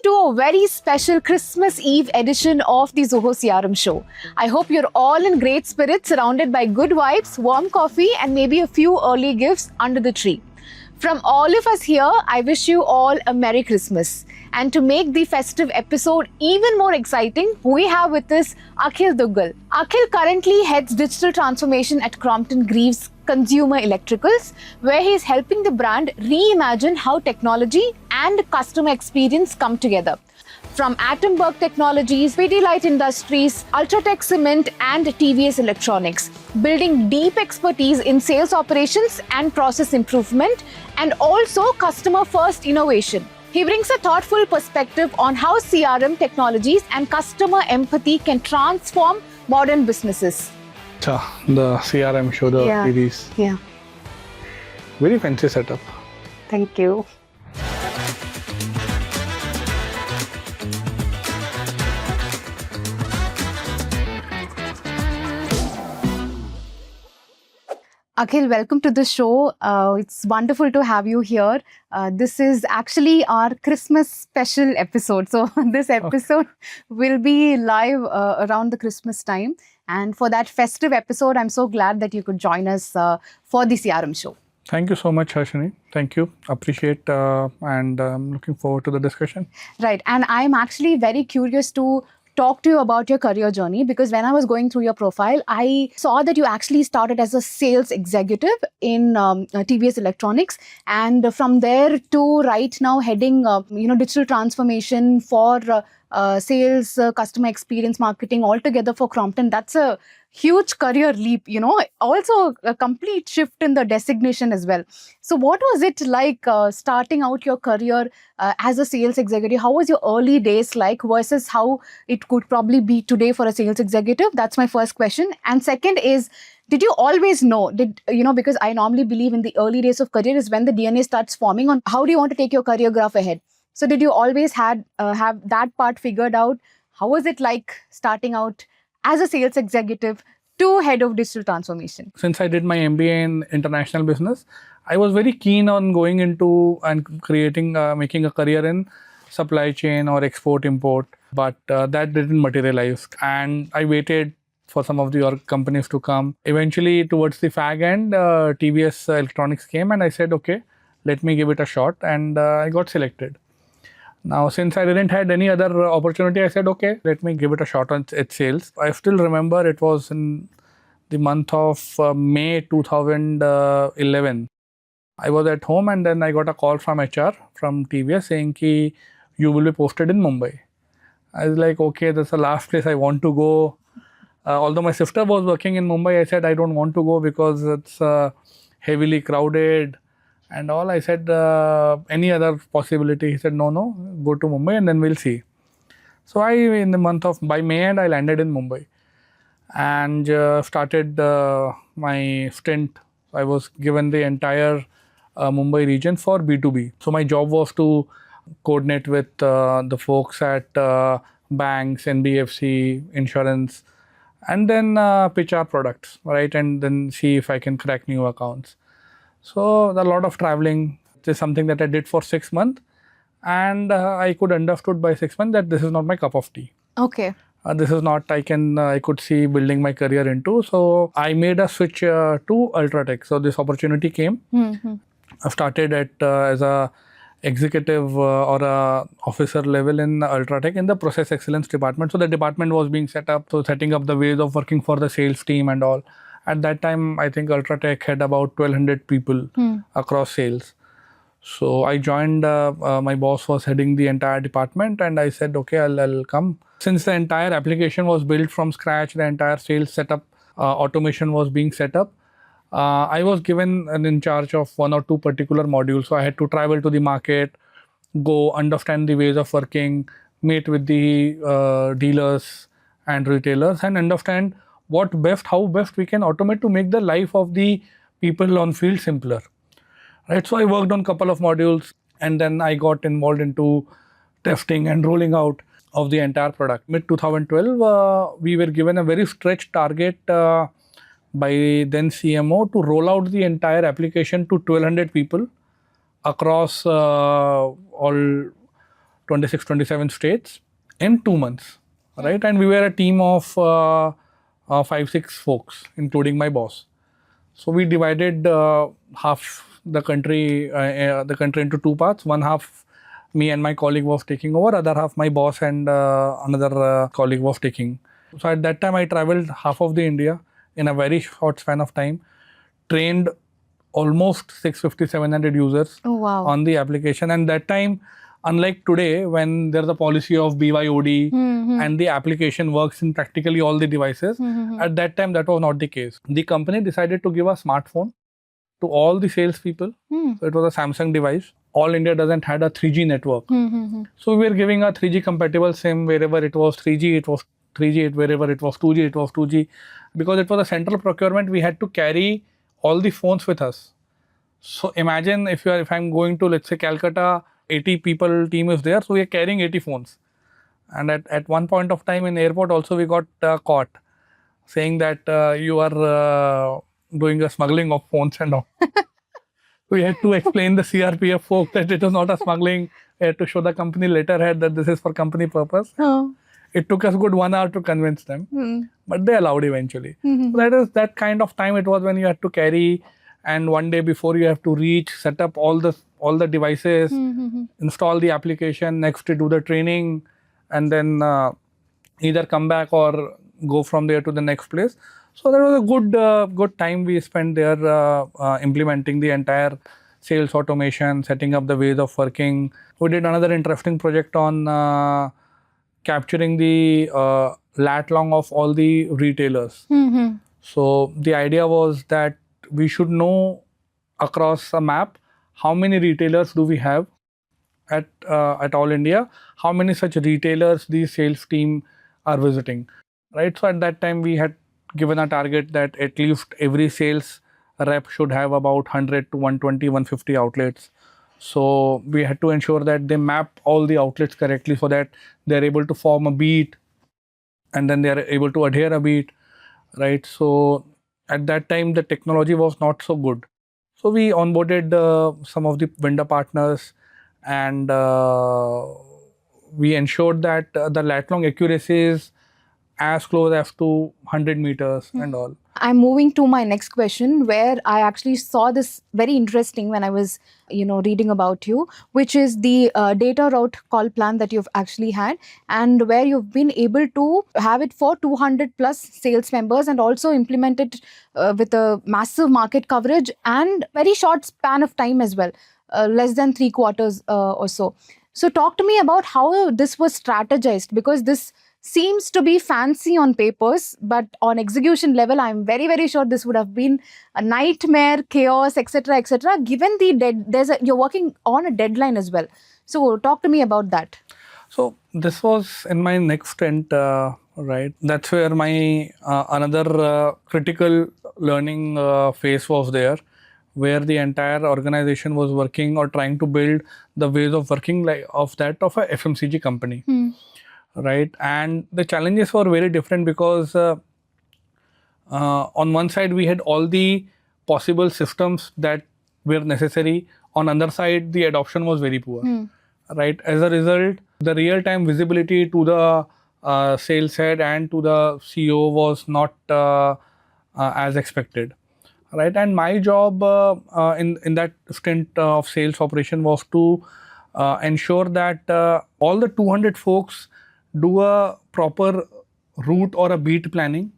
to a very special Christmas Eve edition of the Zoho CRM Show. I hope you're all in great spirits, surrounded by good vibes, warm coffee, and maybe a few early gifts under the tree. From all of us here, I wish you all a Merry Christmas. And to make the festive episode even more exciting, we have with us Akhil Duggal. Akhil currently heads digital transformation at Crompton Greaves Consumer Electricals, where he is helping the brand reimagine how technology and customer experience come together. From Atomberg Technologies, Pidilite Industries, UltraTech Cement and TVS Electronics, building deep expertise in sales operations and process improvement, and also customer-first innovation. He brings a thoughtful perspective on how CRM technologies and customer empathy can transform modern businesses. The CRM Show, the series. Yeah. Very fancy setup. Thank you. Akhil, welcome to the show. It's wonderful to have you here. This is actually our Christmas special episode. So this episode will be live around the Christmas time. And for that festive episode, I'm so glad that you could join us for the CRM show. Thank you so much, Harshini. Thank you. Appreciate and looking forward to the discussion. Right. And I'm actually very curious to talk to you about your career journey, because when I was going through your profile, I saw that you actually started as a sales executive in TVS Electronics, and from there to right now heading digital transformation for sales, customer experience, marketing altogether for Crompton. That's a huge career leap, also a complete shift in the designation as well. So what was it like starting out your career as a sales executive? How was your early days like versus how it could probably be today for a sales executive? That's my first question. And second is, did you always know, because I normally believe in the early days of career is when the DNA starts forming on how do you want to take your career graph ahead. So did you always have that part figured out? How was it like starting out as a sales executive to head of digital transformation? Since I did my MBA in international business, I was very keen on going into and making a career in supply chain or export import, but that didn't materialize. And I waited for some of the companies to come. Eventually, towards the fag end, TVS Electronics came and I said, okay, let me give it a shot, and I got selected. Now, since I didn't had any other opportunity, I said, okay, let me give it a shot at sales. I still remember it was in the month of May 2011. I was at home and then I got a call from HR from TVS saying ki you will be posted in Mumbai. I was like, okay, that's the last place I want to go. Although my sister was working in Mumbai, I said I don't want to go because it's heavily crowded and all. I said, any other possibility? He said, no, go to Mumbai and then we'll see. So by May end, I landed in Mumbai and started my stint. I was given the entire Mumbai region for B2B. So my job was to coordinate with the folks at banks, NBFC, insurance, and then pitch our products, right? And then see if I can crack new accounts. So a lot of traveling. This is something that I did for 6 months, and I could understood by 6 months that this is not my cup of tea. Okay. This is not I could see building my career into. So I made a switch to UltraTech. So this opportunity came. Mm-hmm. I started as a executive or a officer level in UltraTech in the process excellence department. So the department was being set up, so setting up the ways of working for the sales team and all. At that time, I think UltraTech had about 1,200 people across sales. So I joined, my boss was heading the entire department and I said, okay, I'll come. Since the entire application was built from scratch, the entire sales setup, automation was being set up, I was given in charge of 1 or 2 particular modules. So I had to travel to the market, go understand the ways of working, meet with the dealers and retailers and understand how best we can automate to make the life of the people on field simpler. Right. So I worked on a couple of modules and then I got involved into testing and rolling out of the entire product. Mid 2012, we were given a very stretched target by then CMO to roll out the entire application to 1,200 people across all 26, 27 states in 2 months, right? And we were a team of 5, 6 folks, including my boss. So we divided half the country into two parts. One half, me and my colleague was taking over. Other half, my boss and another colleague was taking. So at that time, I traveled half of the India in a very short span of time, trained almost 650, 700 users Oh, wow. on the application. And that time, unlike today, when there's a policy of BYOD and the application works in practically all the devices, at that time, that was not the case. The company decided to give a smartphone to all the salespeople. So it was a Samsung device. All India doesn't had a 3G network. So we were giving a 3G compatible SIM wherever it was 3G, it was 3G, wherever it was 2G, it was 2G. Because it was a central procurement, we had to carry all the phones with us. So imagine if I'm going to, let's say, Calcutta, 80 people team is there, so we are carrying 80 phones. And at one point of time in airport also we got caught saying that you are doing a smuggling of phones and all. We had to explain the CRPF folk that it was not a smuggling. We had to show the company letterhead that this is for company purpose. Oh. It took us good 1 hour to convince them, but they allowed eventually. So that is that kind of time it was when you had to carry, and one day before you have to reach, set up all the devices, install the application, next to do the training, and then either come back or go from there to the next place. So that was a good time we spent there implementing the entire sales automation, setting up the ways of working. We did another interesting project on capturing the lat long of all the retailers. So the idea was that we should know across a map how many retailers do we have at all India, how many such retailers the sales team are visiting, right? So at that time we had given a target that at least every sales rep should have about 100 to 120, 150 outlets. So we had to ensure that they map all the outlets correctly so that they're able to form a beat and then they are able to adhere a beat, right? So at that time the technology was not so good. So we onboarded some of the vendor partners and we ensured that the lat long accuracy is as close as to 100 meters and all. I'm moving to my next question, where I actually saw this very interesting when I was, reading about you, which is the data route call plan that you've actually had, and where you've been able to have it for 200 plus sales members and also implement it with a massive market coverage and very short span of time as well, less than 3 quarters or so. So talk to me about how this was strategized, because this seems to be fancy on papers, but on execution level, I'm very, very sure this would have been a nightmare, chaos, etc., etc. Given you're working on a deadline as well. So talk to me about that. So this was in my next stint, right? That's where my another critical learning phase was there, where the entire organization was working or trying to build the ways of working of a FMCG company. Right, and the challenges were very different because on one side we had all the possible systems that were necessary. On other side, the adoption was very poor. Right, as a result, the real-time visibility to the sales head and to the CEO was not as expected. Right, and my job in that stint of sales operation was to ensure that all the 200 folks do a proper route or a beat planning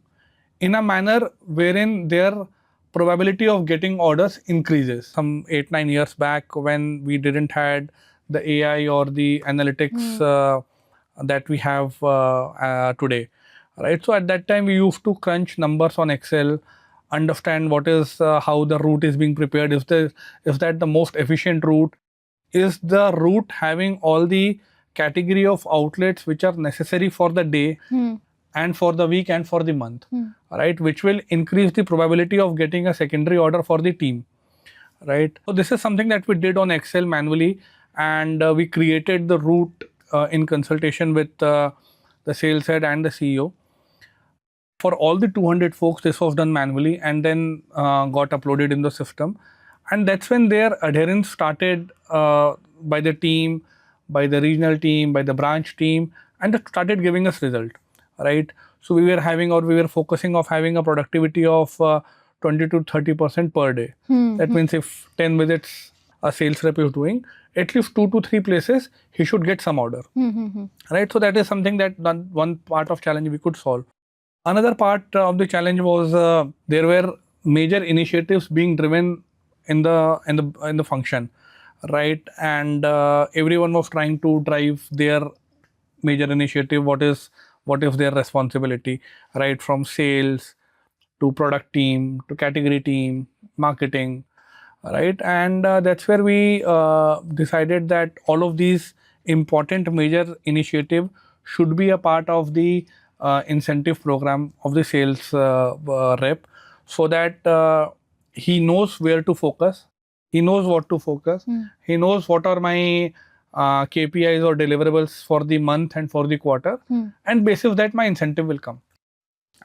in a manner wherein their probability of getting orders increases. Some 8-9 years back, when we didn't had the AI or the analytics that we have today, right? So at that time we used to crunch numbers on Excel, understand what is how the route is being prepared. Is that the most efficient route? Is the route having all the category of outlets which are necessary for the day and for the week and for the month, right? Which will increase the probability of getting a secondary order for the team, right? So this is something that we did on Excel manually, and we created the route in consultation with the sales head and the CEO. For all the 200 folks, this was done manually and then got uploaded in the system. And that's when their adherence started by the team, by the regional team, by the branch team, and that started giving us result, right? So we were focusing of having a productivity of 20 to 30% per day. That means if 10 visits a sales rep is doing, at least 2 to 3 places he should get some order, right? So that is something that one part of challenge we could solve. Another part of the challenge was there were major initiatives being driven in the function, right? And everyone was trying to drive their major initiative. What is their responsibility, right? From sales to product team to category team, marketing, right? And that's where we decided that all of these important major initiative should be a part of the incentive program of the sales rep, so that he knows where to focus, he knows what to focus, he knows what are my KPIs or deliverables for the month and for the quarter, and basis of that my incentive will come,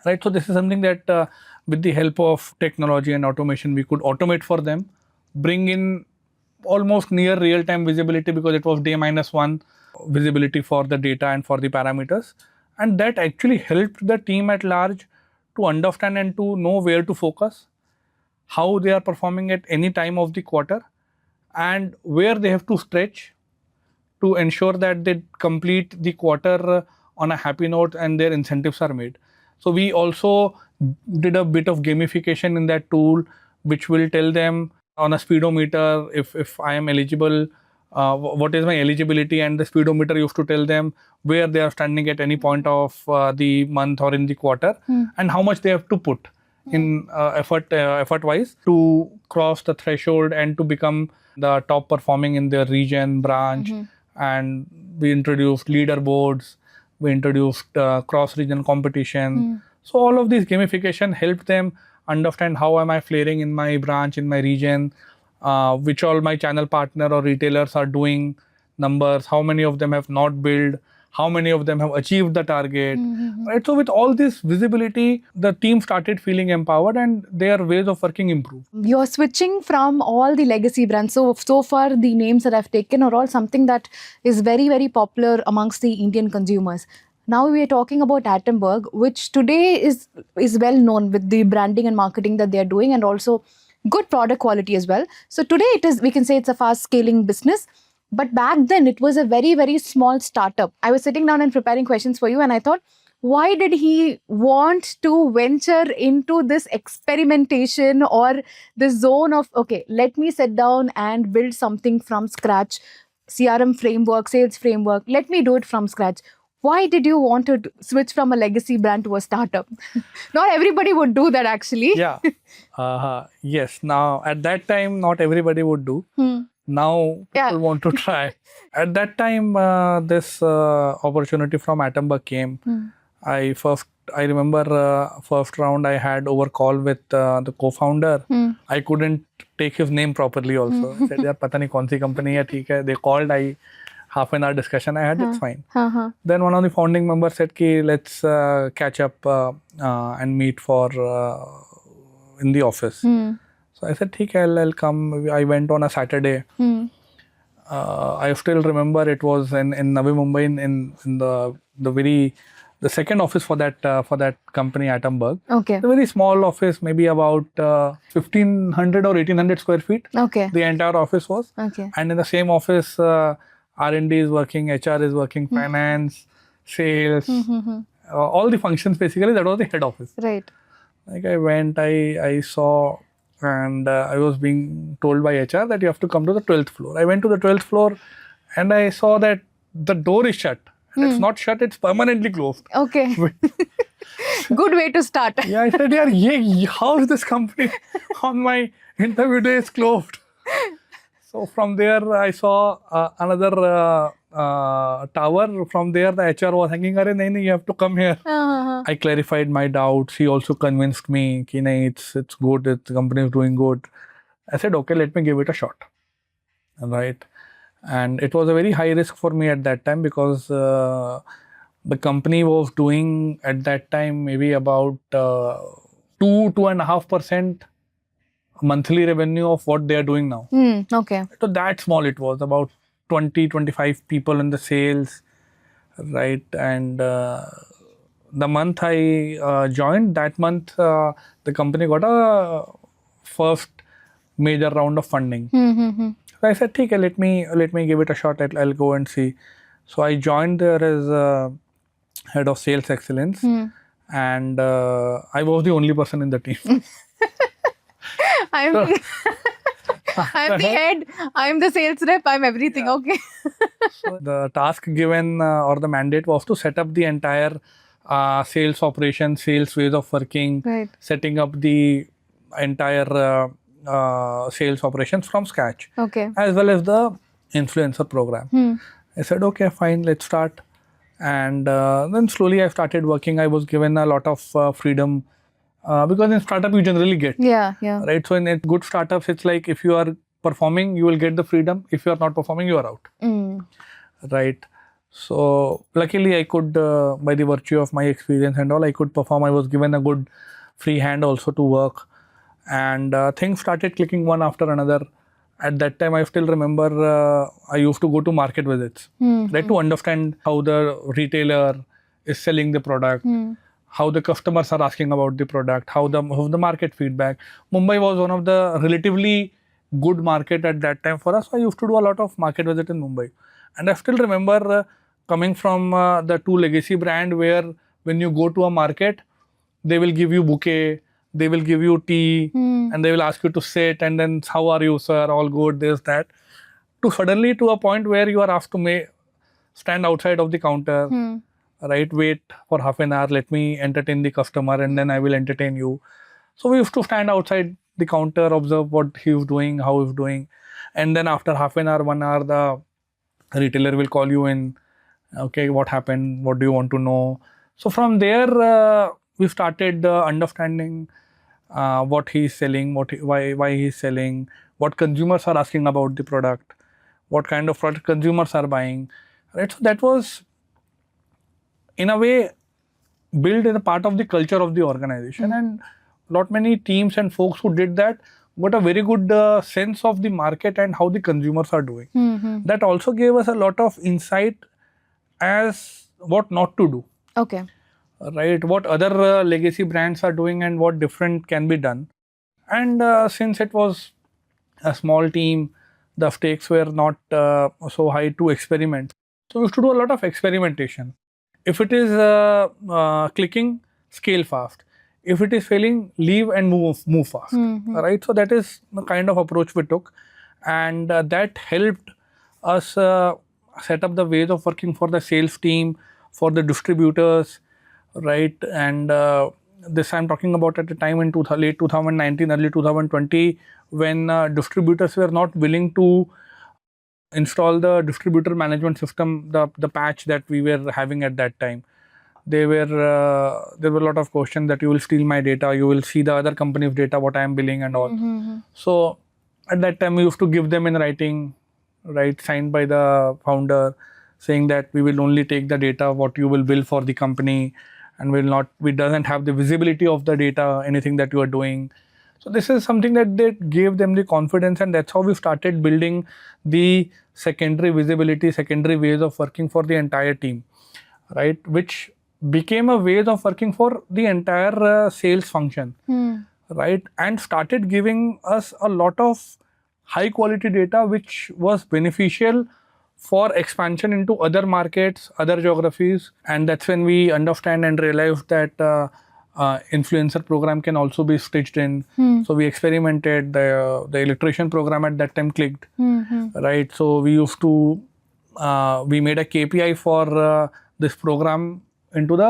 right? So this is something that with the help of technology and automation we could automate for them, bring in almost near real-time visibility, because it was day -1 visibility for the data and for the parameters, and that actually helped the team at large to understand and to know where to focus, how they are performing at any time of the quarter, and where they have to stretch to ensure that they complete the quarter on a happy note and their incentives are made. So we also did a bit of gamification in that tool, which will tell them on a speedometer if I am eligible, what is my eligibility, and the speedometer used to tell them where they are standing at any point of the month or in the quarter, and how much they have to put in effort wise to cross the threshold and to become the top performing in their region, branch. And we introduced leaderboards, we introduced cross region competition. So all of these gamification helped them understand how am I flaring in my branch, in my region, which all my channel partner or retailers are doing numbers, how many of them have not billed, how many of them have achieved the target, right? So with all this visibility, the team started feeling empowered and their ways of working improved. You're switching from all the legacy brands. So far, the names that I've taken are all something that is very, very popular amongst the Indian consumers. Now we are talking about Atomberg, which today is well known with the branding and marketing that they are doing, and also good product quality as well. So today we can say it's a fast scaling business. But back then it was a very, very small startup. I was sitting down and preparing questions for you, and I thought, why did he want to venture into this experimentation or the zone of, okay, let me sit down and build something from scratch, CRM framework, sales framework, let me do it from scratch. Why did you want to switch from a legacy brand to a startup? Not everybody would do that, actually. Yeah. Yes. Now, at that time, not everybody would do. Now people want to try. At that time, this opportunity from Atomberg came. I remember first round I had over call with the co-founder. I couldn't take his name properly also. I said, yaar, pata nahi kaun si company hai, theek hai. They called, half an hour discussion I had, it's fine. Then one of the founding members said, ki, let's catch up and meet for in the office. So I said, theek hai, I'll come. I went on a Saturday. I still remember it was in Navi Mumbai, in the second office for that company, Atomberg. Okay. A very small office, maybe about 1,500 or 1,800 square feet. Okay. The entire office was. Okay. And in the same office, R&D is working, HR is working, finance, sales, all the functions basically. That was the head office. Right. Like I went, I saw, and I was being told by HR that you have to come to the 12th floor. I went to the 12th floor and I saw that the door is shut. It's not shut, it's permanently closed. Okay. Good way to start. Yeah, I said, yeah, how is this company on my interview day is closed? So from there, I saw another tower. From there, the HR was hanging, "Arey, nahi, you have to come here." I clarified my doubts. He also convinced me, ki, nahi, it's good, the company is doing good. I said, okay, let me give it a shot. Right. And it was a very high risk for me at that time, because the company was doing at that time maybe about 2.5% monthly revenue of what they are doing now. Okay. So that small it was, about 20-25 people in the sales, right? And the month I joined, that month the company got a first major round of funding. So I said, "Okay, let me give it a shot. I'll go and see." So I joined there as head of sales excellence, and I was the only person in the team. I'm So- the, I'm the head. I'm the sales rep. I'm everything. Okay. So the task given or the mandate was to set up the entire sales operation, sales ways of working, Right. setting up the entire sales operations from scratch, Okay. as well as the influencer program. I said, okay, fine, let's start. And then slowly I started working. I was given a lot of freedom because in startup you generally get, Yeah. Yeah. right? So in good startups, it's like if you are performing, you will get the freedom. If you are not performing, you are out. Right. So luckily I could, by the virtue of my experience and all, I could perform. I was given a good free hand also to work, and things started clicking one after another. At that time, I still remember I used to go to market visits, right, to understand how the retailer is selling the product, how the customers are asking about the product, how the market feedback. Mumbai was one of the relatively good market at that time for us. So I used to do a lot of market visit in Mumbai. And I still remember coming from the two legacy brand where when you go to a market, they will give you bouquet, they will give you tea, and they will ask you to sit, and then how are you, sir? All good, this, that. To suddenly to a point where you are asked to stand outside of the counter, right? Wait for half an hour, let me entertain the customer, and then I will entertain you. So we used to stand outside the counter, observe what he was doing, how he was doing, and then after half an hour, 1 hour, the retailer will call you in. Okay, what happened? What do you want to know? So from there, we started understanding what he's selling, why he's selling, what consumers are asking about the product, what kind of product consumers are buying. Right. So that was, in a way, built as a part of the culture of the organization, and lot many teams and folks who did that got a very good sense of the market and how the consumers are doing. That also gave us a lot of insight as what not to do. Okay. Right, what other legacy brands are doing and what different can be done. And since it was a small team, the stakes were not so high to experiment. So we used to do a lot of experimentation. If it is clicking, scale fast. If it is failing, leave and move fast. Right, so that is the kind of approach we took, and that helped us set up the ways of working for the sales team, for the distributors, right? And this I'm talking about at the time in late 2019, early 2020, when distributors were not willing to install the distributor management system, the patch that we were having at that time. There were a lot of questions that you will steal my data, you will see the other company's data, what I am billing and all. So at that time we used to give them in writing, right, signed by the founder, saying that we will only take the data what you will bill for the company, and we doesn't have the visibility of the data, anything that you are doing. So this is something that gave them the confidence, and that's how we started building the secondary visibility, secondary ways of working for the entire team, right? Which became a ways of working for the entire sales function, right? And started giving us a lot of high quality data, which was beneficial for expansion into other markets, other geographies. And that's when we understand and realize that influencer program can also be stitched in. So we experimented. The electrician program at that time clicked, right? So we used to we made a KPI for this program into the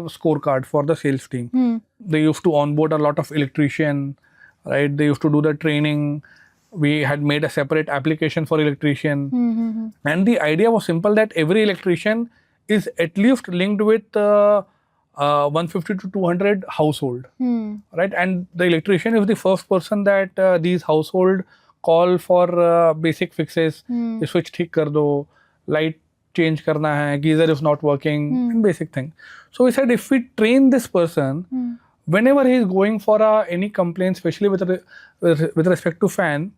scorecard for the sales team. They used to onboard a lot of electrician, right? They used to do the training. We had made a separate application for electrician, and the idea was simple, that every electrician is at least linked with 150 to 200 household, right? And the electrician is the first person that these household call for basic fixes. Switch ठीक कर दो, light change करना है, geyser is not working, and basic thing. So we said, if we train this person, whenever he is going for any complaint, especially with respect to fan,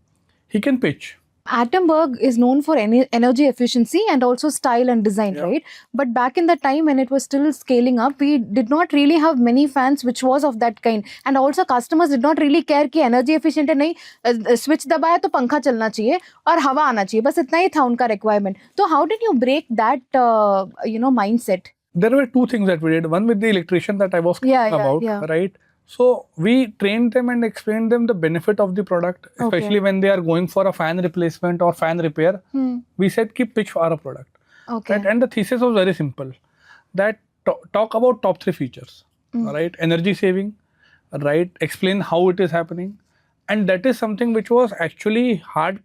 he can pitch. Atomberg is known for energy efficiency and also style and design, Yeah. right? But back in the time when it was still scaling up, we did not really have many fans which was of that kind. And also customers did not really care कि energy efficient है नहीं, switch दबाया तो पंखा चलना चाहिए और हवा आना चाहिए, बस इतना ही था उनका requirement. So how did you break that, mindset? There were two things that we did. One with the electrician that I was talking about, right? So we trained them and explained them the benefit of the product, especially when they are going for a fan replacement or fan repair. We said, keep pitch for a product. Okay. Right? And the thesis was very simple. That talk about top 3 features, right? Energy saving, right? Explain how it is happening. And that is something which was actually hard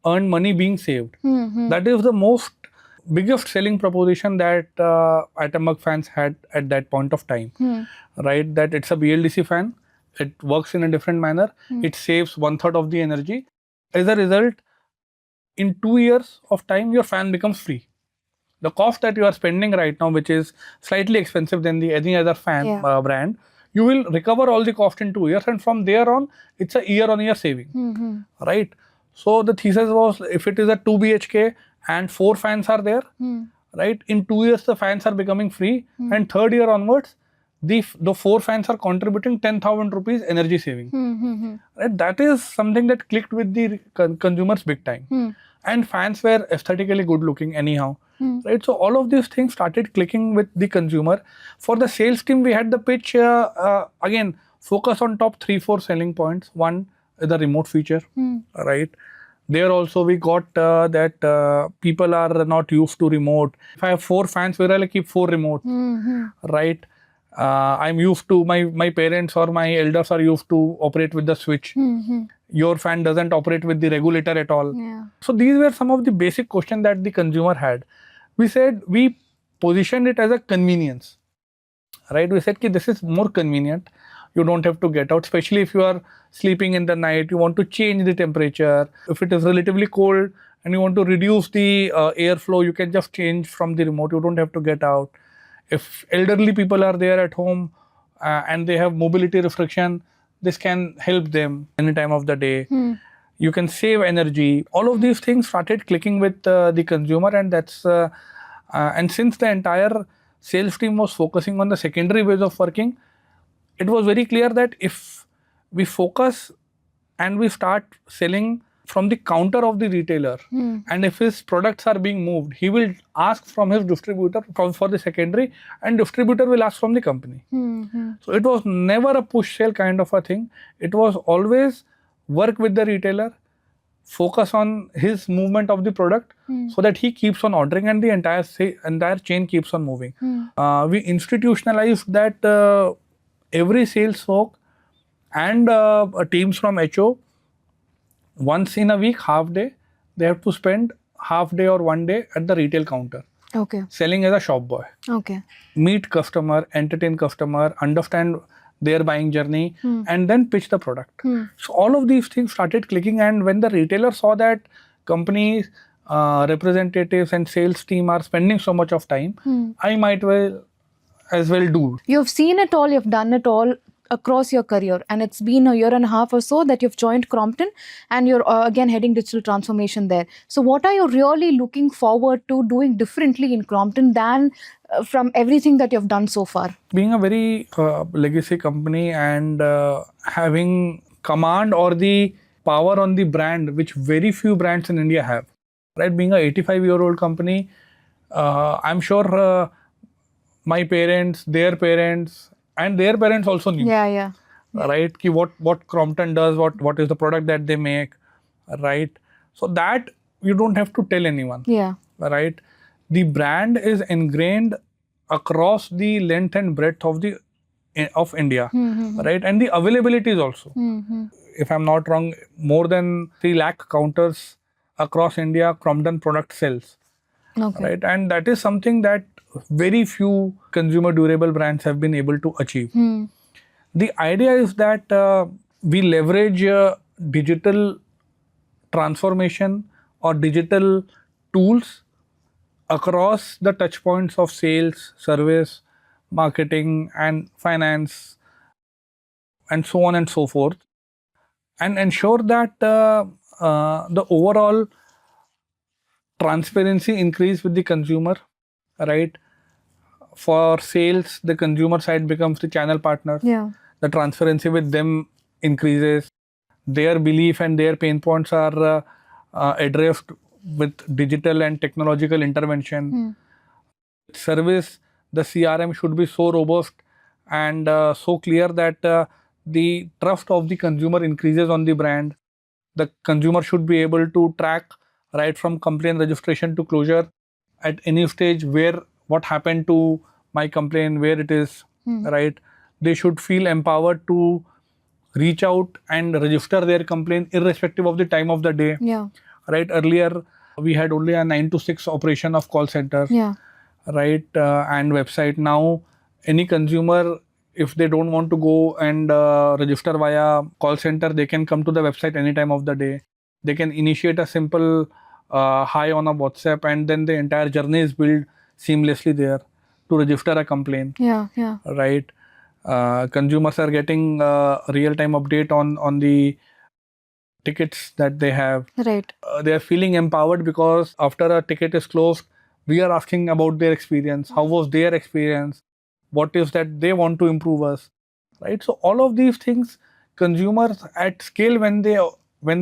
earned money being saved. That is the most biggest selling proposition that Atomberg fans had at that point of time, right? That it's a BLDC fan, it works in a different manner, it saves 1/3 of the energy. As a result, in 2 years of time, your fan becomes free. The cost that you are spending right now, which is slightly expensive than any other fan brand, you will recover all the cost in 2 years, and from there on, it's a year-on-year saving, right? So the thesis was, if it is a 2 BHK and 4 fans are there, right? In 2 years, the fans are becoming free, and third year onwards, the 4 fans are contributing 10,000 rupees energy saving. Right? That is something that clicked with the consumers big time. And fans were aesthetically good looking anyhow. Right? So all of these things started clicking with the consumer. For the sales team, we had the pitch, again, focus on top 3-4 selling points. One, the remote feature, right? There also we got that people are not used to remote. If I have 4 fans, where I'll keep 4 remote, right? I'm used to, my parents or my elders are used to operate with the switch. Your fan doesn't operate with the regulator at all. So these were some of the basic questions that the consumer had. We said, we positioned it as a convenience, right? We said, this is more convenient. You don't have to get out, especially if you are sleeping in the night, you want to change the temperature. If it is relatively cold and you want to reduce the airflow, you can just change from the remote. You don't have to get out. If elderly people are there at home and they have mobility restriction, this can help them any time of the day. You can save energy. All of these things started clicking with the consumer, and that's and since the entire sales team was focusing on the secondary ways of working, it was very clear that if we focus and we start selling from the counter of the retailer, and if his products are being moved, he will ask from his distributor for the secondary, and distributor will ask from the company. So it was never a push sale kind of a thing. It was always work with the retailer, focus on his movement of the product, so that he keeps on ordering and the entire chain keeps on moving. We institutionalized that every sales folk and teams from HO, once in a week, half day, they have to spend half day or 1 day at the retail counter. Okay. Selling as a shop boy. Okay. Meet customer, entertain customer, understand their buying journey, and then pitch the product. So all of these things started clicking, and when the retailer saw that companies, representatives and sales team are spending so much of time, I might as well do. You've seen it all, you've done it all across your career, and it's been a year and a half or so that you've joined Crompton, and you're again heading digital transformation there. So what are you really looking forward to doing differently in Crompton than from everything that you've done so far? Being a very legacy company and having command or the power on the brand, which very few brands in India have, right? Being a 85-year-old company, I'm sure my parents, their parents, and their parents also knew. Yeah. Right? Ki what Crompton does, what is the product that they make, right? So that you don't have to tell anyone. Yeah. Right? The brand is ingrained across the length and breadth of India, right? And the availability is also. If I'm not wrong, more than 3 lakh counters across India, Crompton product sells. Okay. Right? And that is something that very few consumer durable brands have been able to achieve. The idea is that we leverage digital transformation or digital tools across the touch points of sales, service, marketing and finance and so on and so forth, and ensure that the overall transparency increase with the consumer, right? For sales, the consumer side becomes the channel partner. Yeah. The transparency with them increases. Their belief and their pain points are addressed with digital and technological intervention. Service, the CRM should be so robust and so clear that the trust of the consumer increases on the brand. The consumer should be able to track right from complaint registration to closure at any stage where what happened to my complaint, where it is, right? They should feel empowered to reach out and register their complaint irrespective of the time of the day. Yeah. Right? Earlier, we had only a 9 to 6 operation of call center. Yeah. Right? And website. Now, any consumer, if they don't want to go and register via call center, they can come to the website any time of the day. They can initiate a simple hi on a WhatsApp, and then the entire journey is built seamlessly there to register a complaint. Yeah. Yeah. Right? Consumers are getting real-time update on the tickets that they have. Right. They are feeling empowered because after a ticket is closed, we are asking about their experience. How was their experience? What is that they want to improve us? Right. So all of these things, consumers at scale when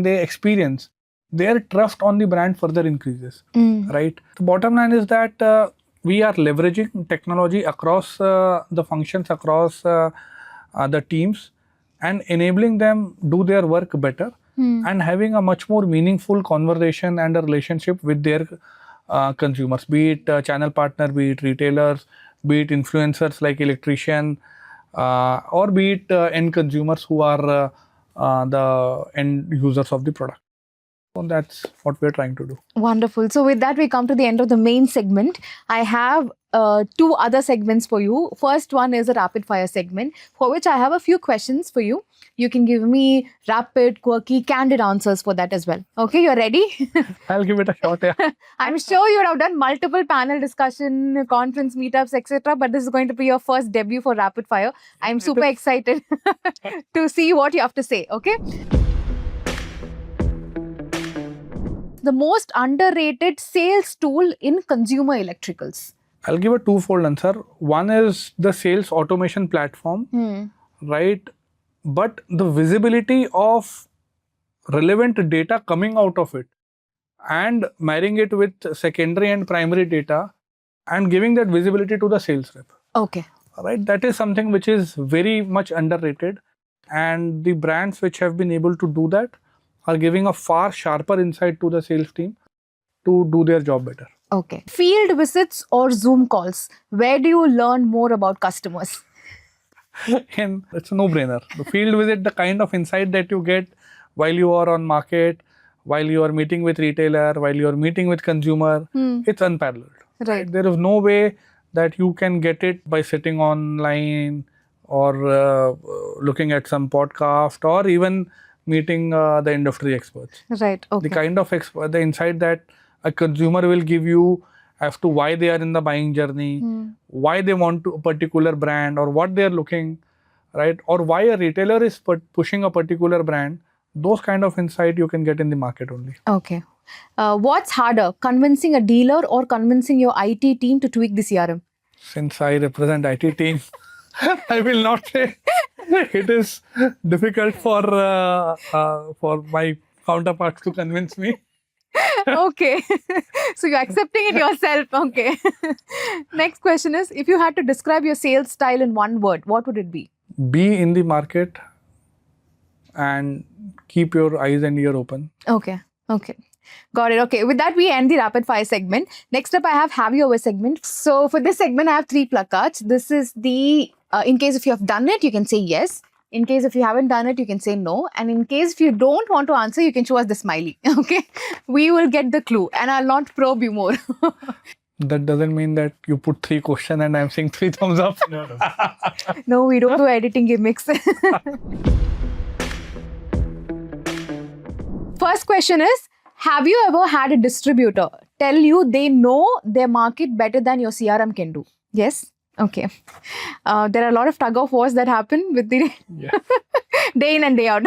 they experience, their trust on the brand further increases. Right. The bottom line is that we are leveraging technology across the functions, across the teams, and enabling them do their work better and having a much more meaningful conversation and a relationship with their consumers, be it channel partner, be it retailers, be it influencers like electrician, or be it end consumers who are the end users of the product. So that's what we're trying to do. Wonderful. So with that, we come to the end of the main segment. I have two other segments for you. First one is a rapid fire segment for which I have a few questions for you. You can give me rapid, quirky, candid answers for that as well. Okay, you're ready? I'll give it a shot. Yeah. I'm sure you would have done multiple panel discussion, conference meetups, etc. But this is going to be your first debut for rapid fire. I'm super excited to see what you have to say. Okay. The most underrated sales tool in consumer electricals? I'll give a twofold answer. One is the sales automation platform, right? But the visibility of relevant data coming out of it and marrying it with secondary and primary data and giving that visibility to the sales rep. Okay. Right? That is something which is very much underrated, and the brands which have been able to do that are giving a far sharper insight to the sales team to do their job better. Okay. Field visits or Zoom calls, where do you learn more about customers? And it's a no-brainer. The field visit, the kind of insight that you get while you are on market, while you are meeting with retailer, while you are meeting with consumer, it's unparalleled. Right. There is no way that you can get it by sitting online or looking at some podcast or even meeting the industry experts. Right. Okay. The kind of the insight that a consumer will give you as to why they are in the buying journey, why they want a particular brand or what they are looking, right? Or why a retailer is pushing a particular brand. Those kind of insight you can get in the market only. Okay. What's harder, convincing a dealer or convincing your IT team to tweak the CRM? Since I represent IT team, I will not say it is difficult for my counterparts to convince me. Okay. So you're accepting it yourself. Okay. Next question is, if you had to describe your sales style in one word, what would it be? Be in the market and keep your eyes and ear open. Okay. Okay. Got it. Okay. With that, we end the rapid fire segment. Next up, I have you over segment. So for this segment, I have 3 placards. This is the, in case if you have done it, you can say yes. In case if you haven't done it, you can say no. And in case if you don't want to answer, you can show us the smiley. Okay. We will get the clue and I'll not probe you more. That doesn't mean that you put 3 questions and I'm saying 3 thumbs up. No, we don't do editing gimmicks. First question is, have you ever had a distributor tell you they know their market better than your CRM can do? Yes? Okay. There are a lot of tug of wars that happen with the Day in and day out.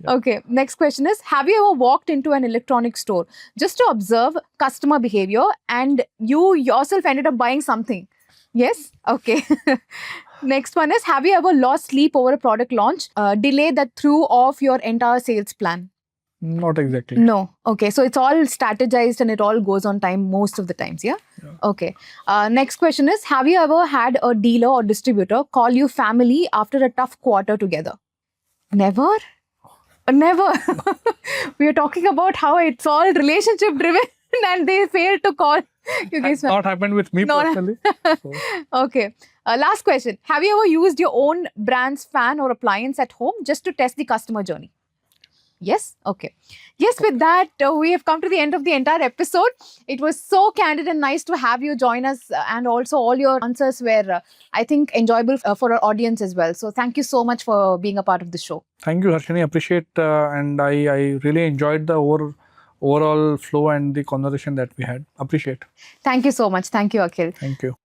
Okay, next question is, have you ever walked into an electronic store just to observe customer behavior and you yourself ended up buying something? Yes? Okay. Next one is, have you ever lost sleep over a product launch, delay that threw off your entire sales plan? Not exactly. No. Okay. So it's all strategized and it all goes on time most of the times. Yeah. Okay. Next question is, have you ever had a dealer or distributor call you family after a tough quarter together? Never? Never. We are talking about how it's all relationship driven and they failed to call you guys. That's not happened with me personally. So, Okay. Last question. Have you ever used your own brand's fan or appliance at home just to test the customer journey? Yes? Okay. Yes, with that, we have come to the end of the entire episode. It was so candid and nice to have you join us, and also all your answers were, I think, enjoyable for our audience as well. So thank you so much for being a part of the show. thank you, Harshini. Appreciate and I really enjoyed the overall flow and the conversation that we had. Appreciate. Thank you so much. Thank you, Akhil. Thank you.